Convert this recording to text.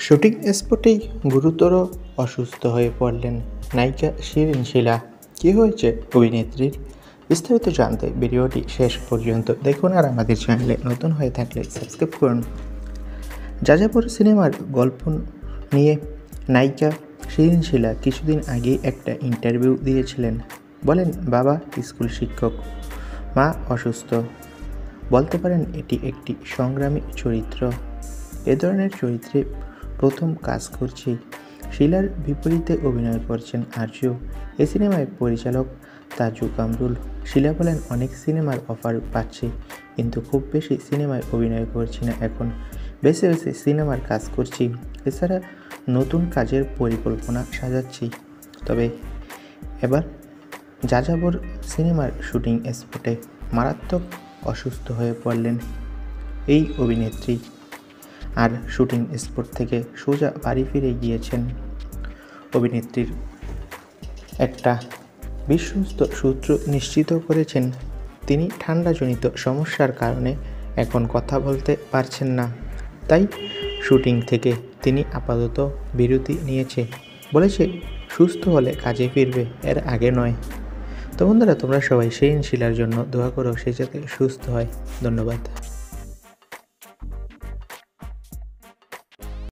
Shooting স্পটেই গুরুতর অসুস্থ হয়ে পড়লেন নায়িকা শিরিন শিলা। কী হয়েছে অভিনেত্রীর? বিস্তারিত জানতে ভিডিওটি শেষ পর্যন্ত দেখুন, আর আমাদের চ্যানেলে নতুন হয়ে থাকলে সাবস্ক্রাইব করুন। যাযাবর সিনেমার গল্প নিয়ে নায়িকা শিরিন শিলা কিছুদিন আগেই একটা ইন্টারভিউ দিয়েছিলেন। বলেন, বাবা স্কুল শিক্ষক, মা অসুস্থ। বলতে পারেন এটি একটি সংগ্রামী চরিত্র। এ ধরনের চরিত্রে প্রথম কাজ করছি। শিলার বিপরীতে অভিনয় করছেন আর্য। এই সিনেমায় পরিচালক তাজু কামরুল। শিলা বলেন, অনেক সিনেমার অফার পাচ্ছি, কিন্তু খুব বেশি সিনেমায় অভিনয় করছি না এখন। বেছে বেছে সিনেমার কাজ করছি। এছাড়া নতুন কাজের পরিকল্পনা সাজাচ্ছি। তবে এবার যাযাবর সিনেমার শুটিং স্পটে মারাত্মক অসুস্থ হয়ে পড়লেন এই অভিনেত্রী, আর শুটিং স্পট থেকে সোজা বাড়ি ফিরে গিয়েছেন। অভিনেত্রীর একটা বিশ্বস্ত সূত্র নিশ্চিত করেছেন, তিনি ঠান্ডাজনিত সমস্যার কারণে এখন কথা বলতে পারছেন না। তাই শুটিং থেকে তিনি আপাতত বিরতি নিয়েছে। বলেছে সুস্থ হলে কাজে ফিরবে, এর আগে নয়। তো বন্ধুরা, তোমরা সবাই শিরিন শিলার জন্য দোয়া করো, সে যাতে সুস্থ হয়। ধন্যবাদ।